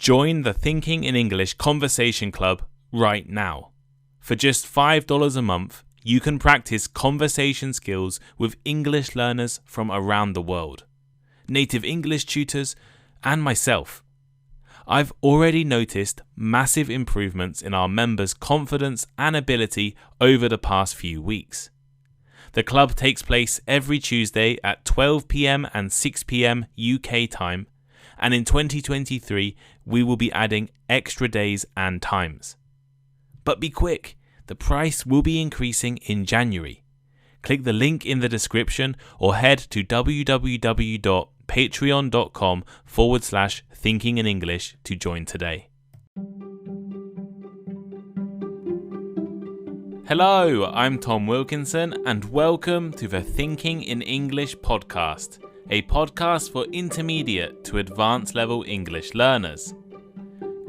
Join the Thinking in English Conversation Club right now. For just $5 a month, you can practice conversation skills with English learners from around the world, native English tutors, and myself. I've already noticed massive improvements in our members' confidence and ability over the past few weeks. The club takes place every Tuesday at 12 p.m. and 6 p.m. UK time, and in 2023 we will be adding extra days and times. But be quick, the price will be increasing in January. Click the link in the description or head to www.patreon.com/thinkinginenglish to join today. Hello, I'm Tom Wilkinson and welcome to the Thinking in English podcast, a podcast for intermediate to advanced level English learners.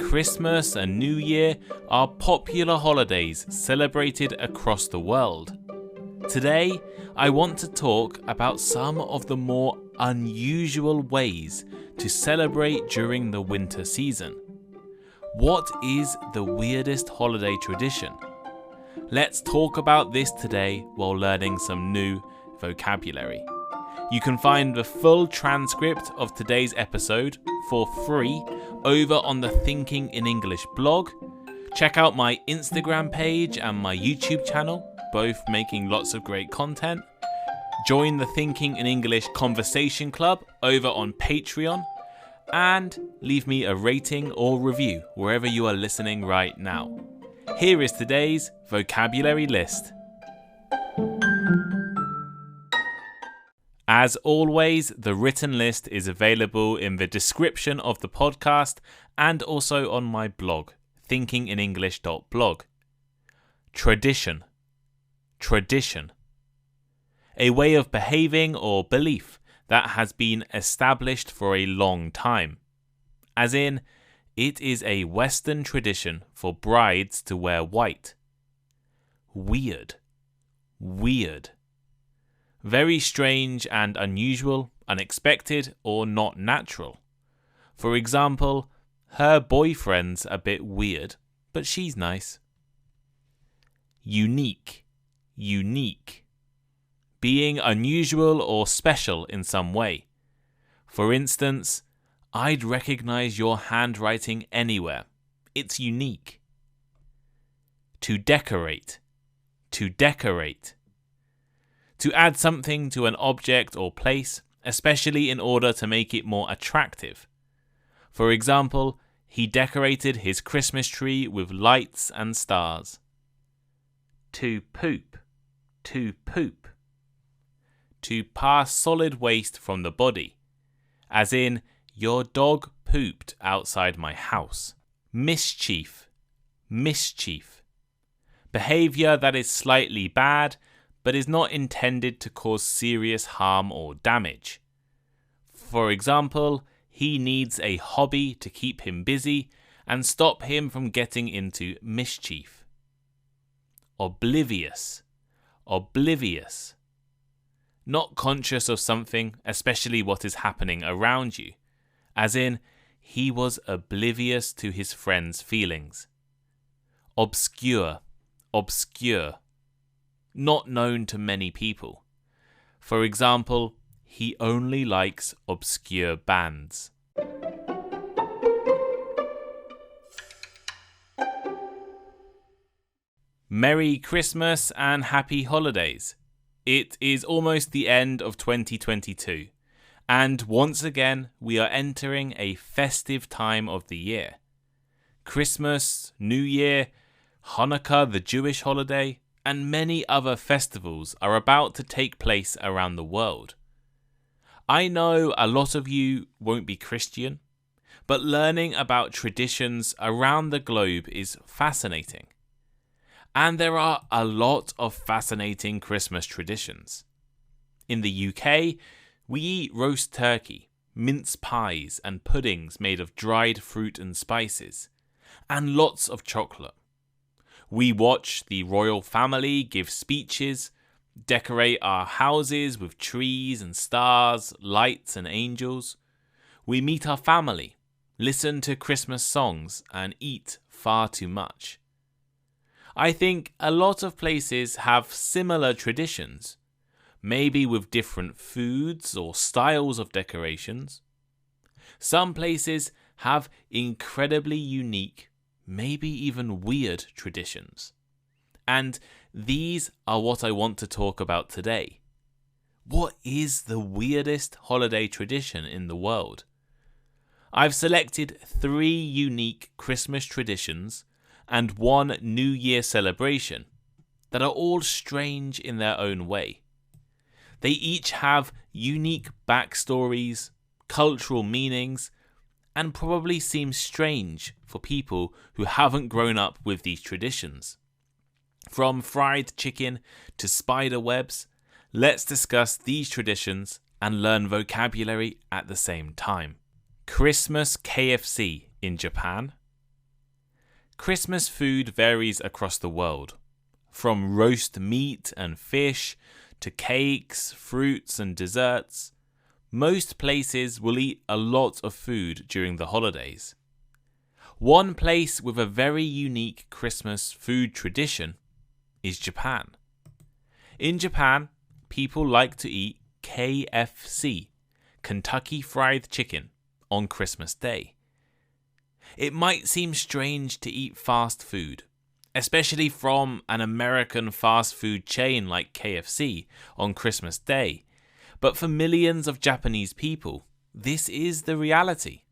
Christmas and New Year are popular holidays celebrated across the world. Today, I want to talk about some of the more unusual ways to celebrate during the winter season. What is the weirdest holiday tradition? Let's talk about this today while learning some new vocabulary. You can find the full transcript of today's episode for free over on the Thinking in English blog. Check out my Instagram page and my YouTube channel, both making lots of great content. Join the Thinking in English Conversation Club over on Patreon, and leave me a rating or review wherever you are listening right now. Here is today's vocabulary list. As always, the written list is available in the description of the podcast and also on my blog, thinkinginenglish.blog. Tradition. Tradition. A way of behaving or belief that has been established for a long time. As in, it is a Western tradition for brides to wear white. Weird. Weird. Very strange and unusual, unexpected, or not natural. For example, her boyfriend's a bit weird, but she's nice. Unique. Unique. Being unusual or special in some way. For instance, I'd recognize your handwriting anywhere. It's unique. To decorate. To decorate. To add something to an object or place, especially in order to make it more attractive. For example, he decorated his Christmas tree with lights and stars. To poop. To poop. To pass solid waste from the body. As in, your dog pooped outside my house. Mischief. Mischief. Behavior that is slightly bad, but is not intended to cause serious harm or damage. For example, he needs a hobby to keep him busy and stop him from getting into mischief. Oblivious. Oblivious. Not conscious of something, especially what is happening around you. As in, he was oblivious to his friend's feelings. Obscure. Obscure. Not known to many people. For example, he only likes obscure bands. Merry Christmas and Happy Holidays. It is almost the end of 2022, and once again we are entering a festive time of the year. Christmas, New Year, Hanukkah, the Jewish holiday, and many other festivals are about to take place around the world. I know a lot of you won't be Christian, but learning about traditions around the globe is fascinating. And there are a lot of fascinating Christmas traditions. In the UK, we eat roast turkey, mince pies, and puddings made of dried fruit and spices, and lots of chocolate. We watch the royal family give speeches, decorate our houses with trees and stars, lights and angels. We meet our family, listen to Christmas songs, and eat far too much. I think a lot of places have similar traditions, maybe with different foods or styles of decorations. Some places have incredibly unique, maybe even weird traditions. And these are what I want to talk about today. What is the weirdest holiday tradition in the world? I've selected 3 unique Christmas traditions and 1 New Year celebration that are all strange in their own way. They each have unique backstories, cultural meanings, and probably seem strange for people who haven't grown up with these traditions. From fried chicken to spiderwebs, let's discuss these traditions and learn vocabulary at the same time. Christmas KFC in Japan. Christmas food varies across the world, from roast meat and fish to cakes, fruits and desserts. Most places will eat a lot of food during the holidays. One place with a very unique Christmas food tradition is Japan. In Japan, people like to eat KFC, Kentucky Fried Chicken, on Christmas Day. It might seem strange to eat fast food, especially from an American fast food chain like KFC on Christmas Day, but for millions of Japanese people, this is the reality.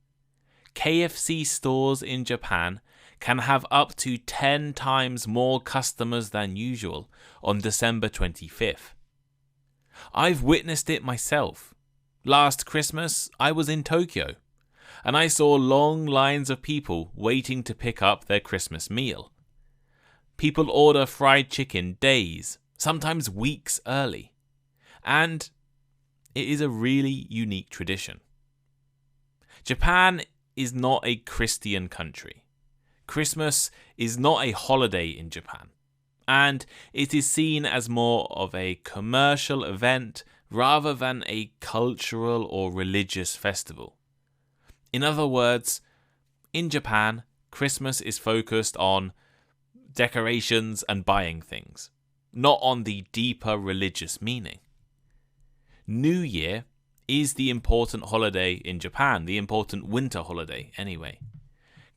KFC stores in Japan can have up to 10 times more customers than usual on December 25th. I've witnessed it myself. Last Christmas, I was in Tokyo, and I saw long lines of people waiting to pick up their Christmas meal. People order fried chicken days, sometimes weeks early, and it is a really unique tradition. Japan is not a Christian country. Christmas is not a holiday in Japan, and it is seen as more of a commercial event rather than a cultural or religious festival. In other words, in Japan, Christmas is focused on decorations and buying things, not on the deeper religious meaning. New Year is the important holiday in Japan, the important winter holiday anyway.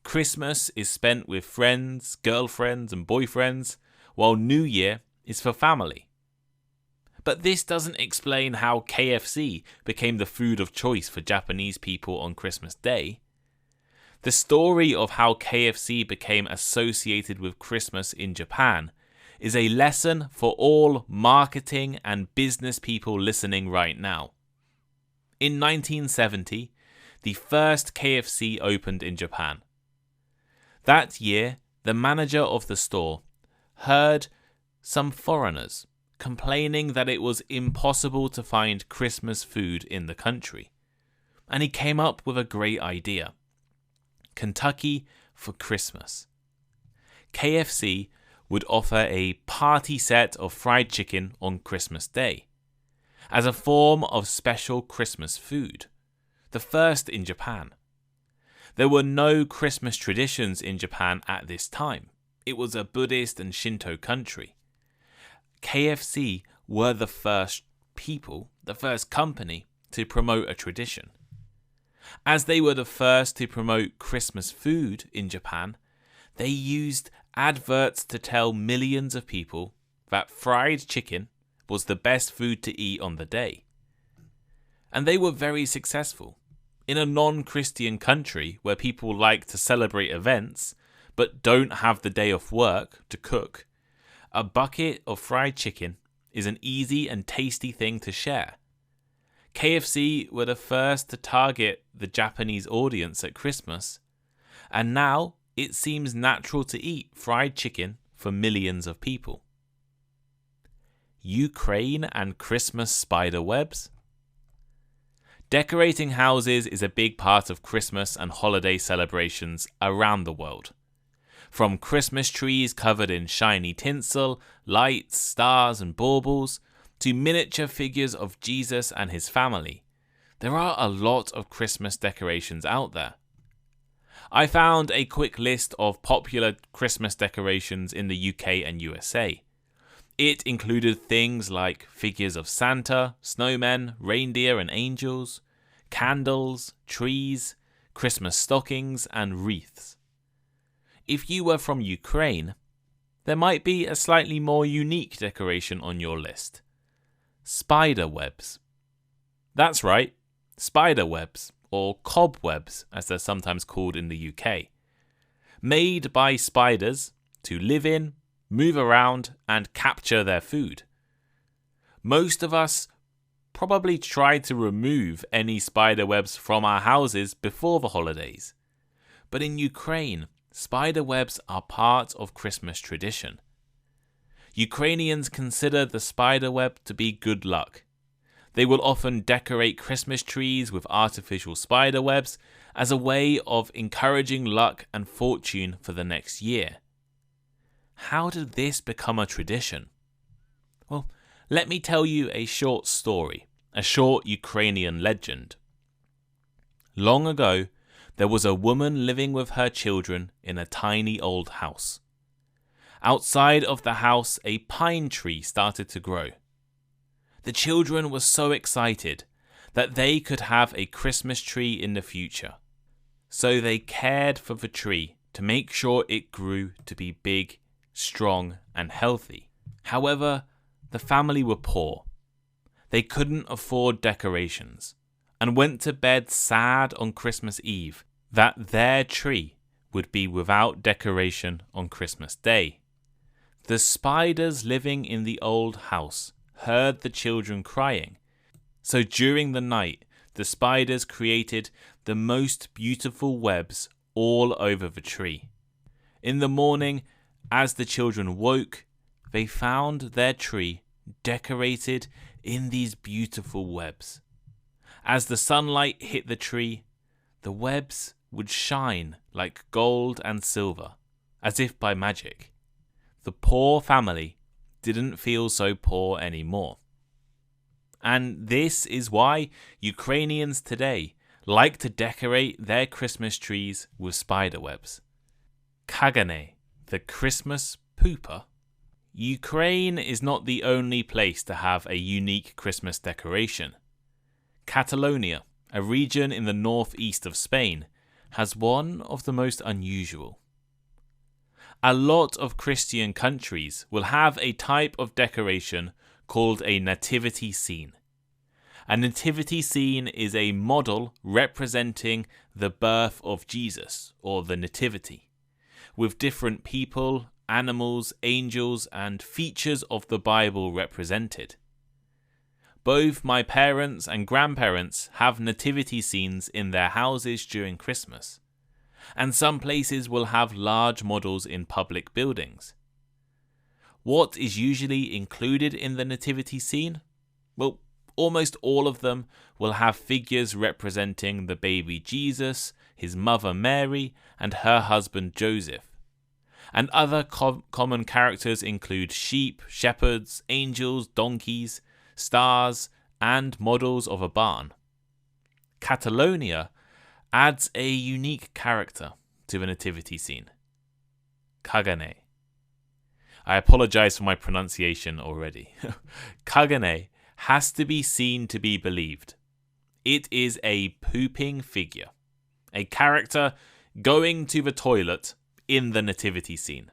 Christmas is spent with friends, girlfriends and boyfriends, while New Year is for family. But this doesn't explain how KFC became the food of choice for Japanese people on Christmas Day. The story of how KFC became associated with Christmas in Japan is a lesson for all marketing and business people listening right now. In 1970, the first KFC opened in Japan. That year, the manager of the store heard some foreigners complaining that it was impossible to find Christmas food in the country. And he came up with a great idea. Kentucky for Christmas. KFC would offer a party set of fried chicken on Christmas Day, as a form of special Christmas food, the first in Japan. There were no Christmas traditions in Japan at this time. It was a Buddhist and Shinto country. KFC were the first company to promote a tradition. As they were the first to promote Christmas food in Japan, they used adverts to tell millions of people that fried chicken was the best food to eat on the day. And they were very successful. In a non-Christian country where people like to celebrate events but don't have the day off work to cook, a bucket of fried chicken is an easy and tasty thing to share. KFC were the first to target the Japanese audience at Christmas, and now it seems natural to eat fried chicken for millions of people. Ukraine and Christmas spiderwebs. Decorating houses is a big part of Christmas and holiday celebrations around the world. From Christmas trees covered in shiny tinsel, lights, stars and baubles, to miniature figures of Jesus and his family, there are a lot of Christmas decorations out there. I found a quick list of popular Christmas decorations in the UK and USA. It included things like figures of Santa, snowmen, reindeer and angels, candles, trees, Christmas stockings and wreaths. If you were from Ukraine, there might be a slightly more unique decoration on your list. Spiderwebs. That's right, spiderwebs, or cobwebs as they're sometimes called in the UK. Made by spiders to live in, move around and capture their food. Most of us probably tried to remove any spiderwebs from our houses before the holidays. But in Ukraine, spiderwebs are part of Christmas tradition. Ukrainians consider the spiderweb to be good luck. They will often decorate Christmas trees with artificial spiderwebs as a way of encouraging luck and fortune for the next year. How did this become a tradition? Well, let me tell you a short story, a short Ukrainian legend. Long ago, there was a woman living with her children in a tiny old house. Outside of the house, a pine tree started to grow. The children were so excited that they could have a Christmas tree in the future. So they cared for the tree to make sure it grew to be big, strong, and healthy. However, the family were poor. They couldn't afford decorations and went to bed sad on Christmas Eve that their tree would be without decoration on Christmas Day. The spiders living in the old house heard the children crying. So during the night, the spiders created the most beautiful webs all over the tree. In the morning, as the children woke, they found their tree decorated in these beautiful webs. As the sunlight hit the tree, the webs would shine like gold and silver, as if by magic. The poor family didn't feel so poor anymore. And this is why Ukrainians today like to decorate their Christmas trees with spiderwebs. Caganer, the Christmas pooper. Ukraine is not the only place to have a unique Christmas decoration. Catalonia, a region in the northeast of Spain, has one of the most unusual. A lot of Christian countries will have a type of decoration called a nativity scene. A nativity scene is a model representing the birth of Jesus, or the nativity, with different people, animals, angels, and features of the Bible represented. Both my parents and grandparents have nativity scenes in their houses during Christmas, and some places will have large models in public buildings. What is usually included in the nativity scene? Well, almost all of them will have figures representing the baby Jesus, his mother Mary, and her husband Joseph. And other common characters include sheep, shepherds, angels, donkeys, stars, and models of a barn. Catalonia adds a unique character to the nativity scene. Caganer. I apologize for my pronunciation already. Caganer has to be seen to be believed. It is a pooping figure, a character going to the toilet in the nativity scene.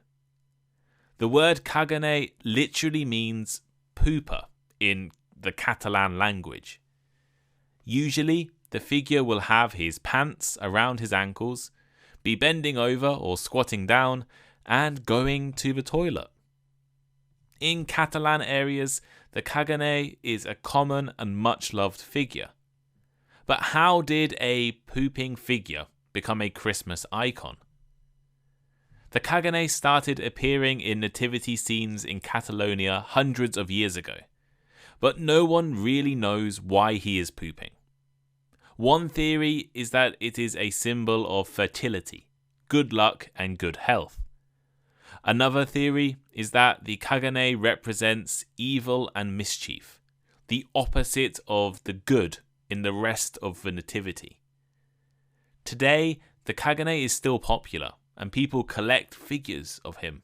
The word Caganer literally means pooper in the Catalan language. Usually, the figure will have his pants around his ankles, be bending over or squatting down, and going to the toilet. In Catalan areas, the Caganer is a common and much-loved figure. But how did a pooping figure become a Christmas icon? The Caganer started appearing in nativity scenes in Catalonia hundreds of years ago, but no one really knows why he is pooping. One theory is that it is a symbol of fertility, good luck, and good health. Another theory is that the Caganer represents evil and mischief, the opposite of the good in the rest of the nativity. Today, the Caganer is still popular and people collect figures of him.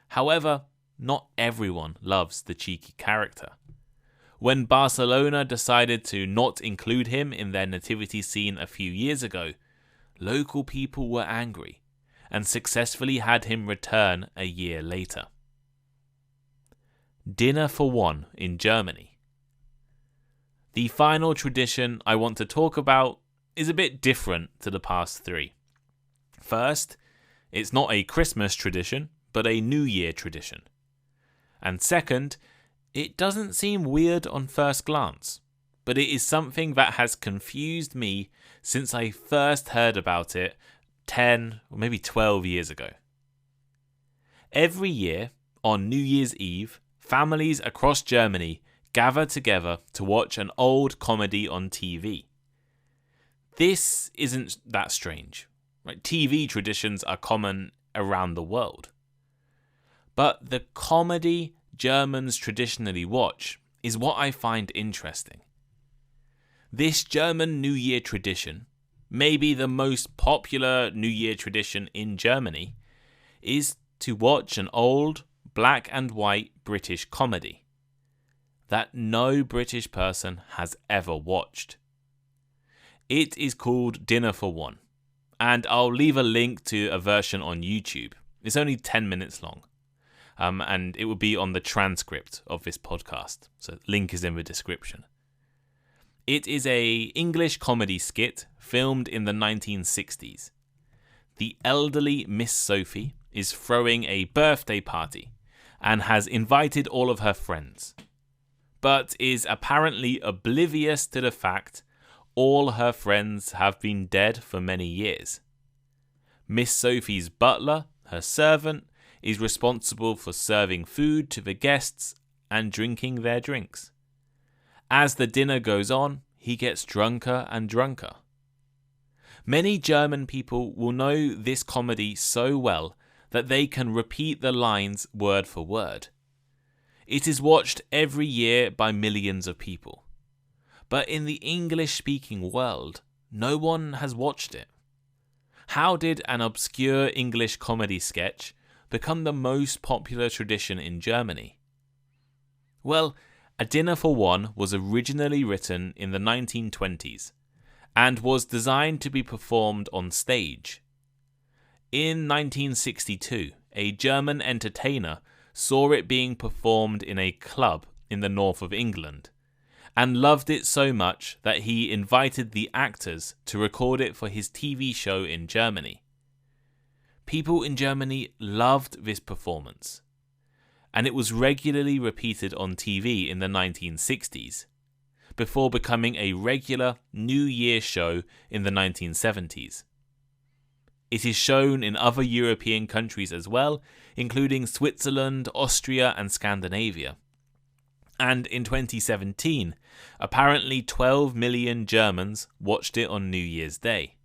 However, not everyone loves the cheeky character. When Barcelona decided to not include him in their nativity scene a few years ago, local people were angry and successfully had him return a year later. Dinner for one in Germany. The final tradition I want to talk about is a bit different to the past three. First, it's not a Christmas tradition, but a New Year tradition. And second, it doesn't seem weird on first glance, but it is something that has confused me since I first heard about it 10 or maybe 12 years ago. Every year, on New Year's Eve, families across Germany gather together to watch an old comedy on TV. This isn't that strange. Right? TV traditions are common around the world. But the comedy Germans traditionally watch is what I find interesting. This German New Year tradition, maybe the most popular New Year tradition in Germany, is to watch an old black and white British comedy that no British person has ever watched. It is called Dinner for One, and I'll leave a link to a version on YouTube. It's only 10 minutes long, and it will be on the transcript of this podcast, so link is in the description. It is a English comedy skit filmed in the 1960s. The elderly Miss Sophie is throwing a birthday party and has invited all of her friends, but is apparently oblivious to the fact all her friends have been dead for many years. Miss Sophie's butler, her servant, is responsible for serving food to the guests and drinking their drinks. As the dinner goes on, he gets drunker and drunker. Many German people will know this comedy so well that they can repeat the lines word for word. It is watched every year by millions of people. But in the English-speaking world, no one has watched it. How did an obscure English comedy sketch become the most popular tradition in Germany? Well, A Dinner for One was originally written in the 1920s and was designed to be performed on stage. In 1962, a German entertainer saw it being performed in a club in the north of England and loved it so much that he invited the actors to record it for his TV show in Germany. People in Germany loved this performance, and it was regularly repeated on TV in the 1960s, before becoming a regular New Year show in the 1970s. It is shown in other European countries as well, including Switzerland, Austria, and Scandinavia. And in 2017, apparently 12 million Germans watched it on New Year's Day.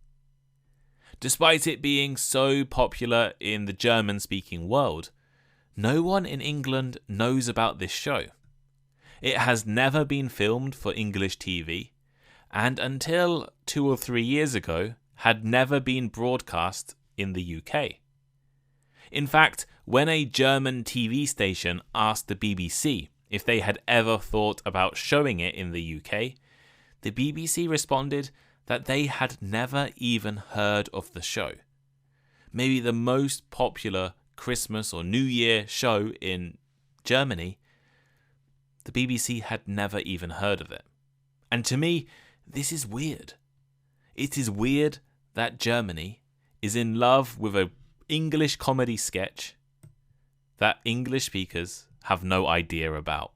Despite it being so popular in the German-speaking world, no one in England knows about this show. It has never been filmed for English TV, and until 2 or 3 years ago, had never been broadcast in the UK. In fact, when a German TV station asked the BBC if they had ever thought about showing it in the UK, the BBC responded that they had never even heard of the show. Maybe the most popular Christmas or New Year show in Germany, the BBC had never even heard of it. And to me, this is weird. It is weird that Germany is in love with an English comedy sketch that English speakers have no idea about.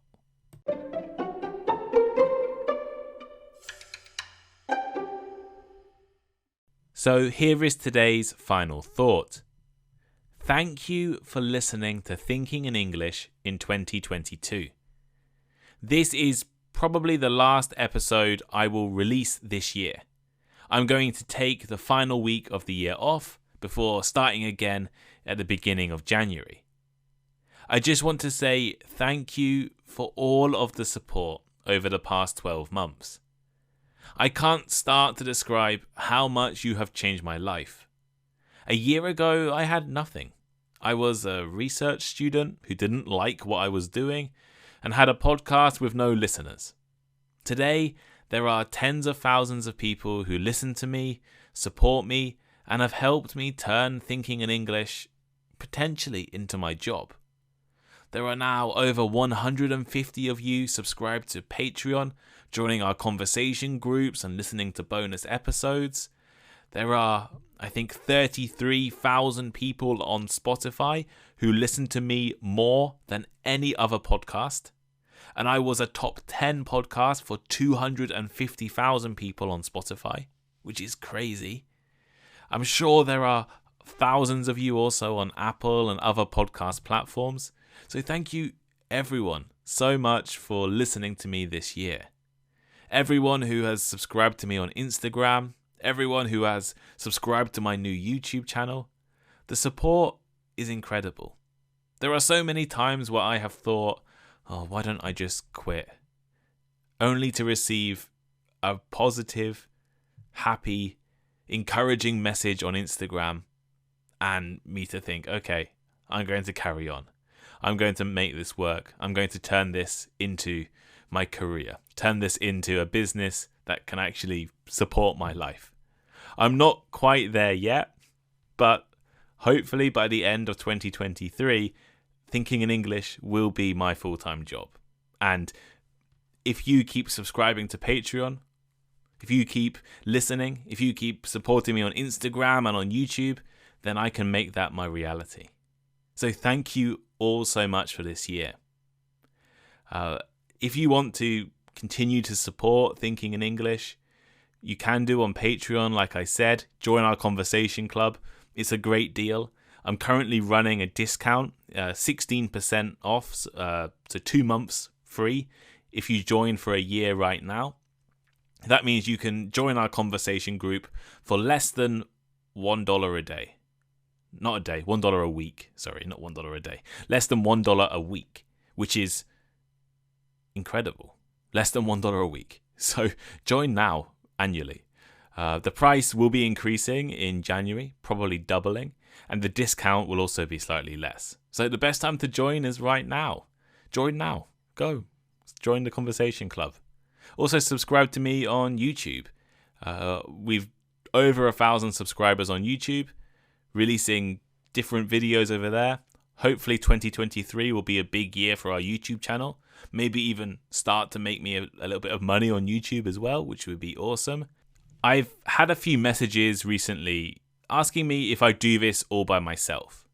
So here is today's final thought. Thank you for listening to Thinking in English in 2022. This is probably the last episode I will release this year. I'm going to take the final week of the year off before starting again at the beginning of January. I just want to say thank you for all of the support over the past 12 months. I can't start to describe how much you have changed my life. A year ago, I had nothing. I was a research student who didn't like what I was doing and had a podcast with no listeners. Today, there are tens of thousands of people who listen to me, support me, and have helped me turn thinking in English potentially into my job. There are now over 150 of you subscribed to Patreon, joining our conversation groups and listening to bonus episodes. There are, I think, 33,000 people on Spotify who listen to me more than any other podcast. And I was a top 10 podcast for 250,000 people on Spotify, which is crazy. I'm sure there are thousands of you also on Apple and other podcast platforms. So thank you, everyone, so much for listening to me this year. Everyone who has subscribed to me on Instagram, everyone who has subscribed to my new YouTube channel, the support is incredible. There are so many times where I have thought, why don't I just quit? Only to receive a positive, happy, encouraging message on Instagram and me to think, okay, I'm going to carry on. I'm going to make this work. I'm going to turn this into my career, turn this into a business that can actually support my life. I'm not quite there yet, but hopefully by the end of 2023, thinking in English will be my full-time job. And if you keep subscribing to Patreon, if you keep listening, if you keep supporting me on Instagram and on YouTube, then I can make that my reality. So thank you all so much for this year. If you want to continue to support Thinking in English, you can do on Patreon, like I said. Join our conversation club. It's a great deal. I'm currently running a discount, 16% off, so 2 months free if you join for a year right now. That means you can join our conversation group for less than $1 a day. Not a day, $1 a week. Sorry, not $1 a day. Less than $1 a week, which is incredible. Less than $1 a week. So join now, annually. The price will be increasing in January, probably doubling, and the discount will also be slightly less. So the best time to join is right now. Join now. Go. Join the conversation club. Also subscribe to me on YouTube. We've over 1,000 subscribers on YouTube, releasing different videos over there. Hopefully 2023 will be a big year for our YouTube channel. Maybe even start to make me a little bit of money on YouTube as well, which would be awesome. I've had a few messages recently asking me if I do this all by myself.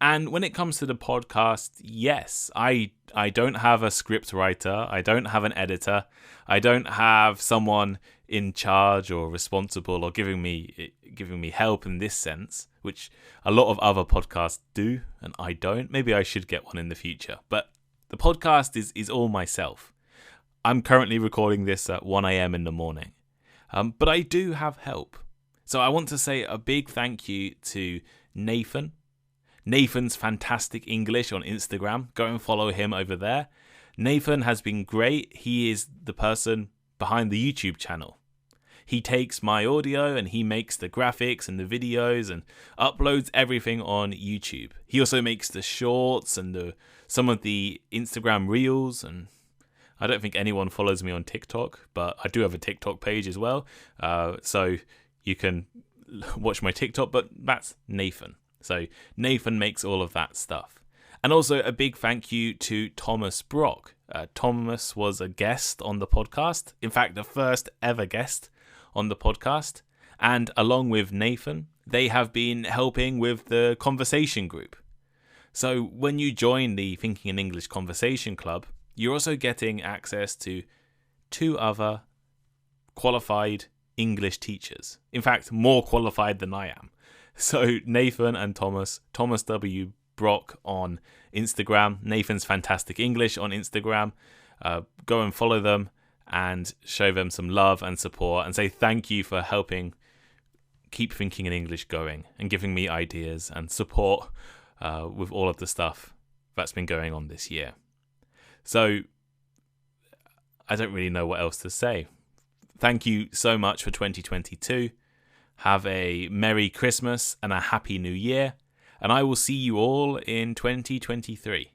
And when it comes to the podcast, yes, I don't have a script writer. I don't have an editor. I don't have someone in charge or responsible or giving me help in this sense, which a lot of other podcasts do, and I don't. Maybe I should get one in the future. But the podcast is all myself. I'm currently recording this at 1 a.m. in the morning. But I do have help. So I want to say a big thank you to Nathan. Nathan's Fantastic English on Instagram. Go and follow him over there. Nathan has been great. He is the person behind the YouTube channel. He takes my audio and he makes the graphics and the videos and uploads everything on YouTube. He also makes the shorts and some of the Instagram reels, and I don't think anyone follows me on TikTok, but I do have a TikTok page as well. So you can watch my TikTok, but that's Nathan. So Nathan makes all of that stuff. And also a big thank you to Thomas Brock. Thomas was a guest on the podcast. In fact, the first ever guest on the podcast. And along with Nathan, they have been helping with the conversation group. So when you join the Thinking in English Conversation Club, you're also getting access to 2 other qualified English teachers. In fact, more qualified than I am. So Nathan and Thomas W. Brock on Instagram, Nathan's Fantastic English on Instagram. Go and follow them and show them some love and support and say thank you for helping keep Thinking in English going and giving me ideas and support with all of the stuff that's been going on this year. So I don't really know what else to say. thank you so much for 2022. Have a Merry Christmas and a Happy New Year. And I will see you all in 2023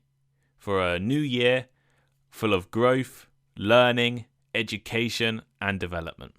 for a new year full of growth, learning, education, and development.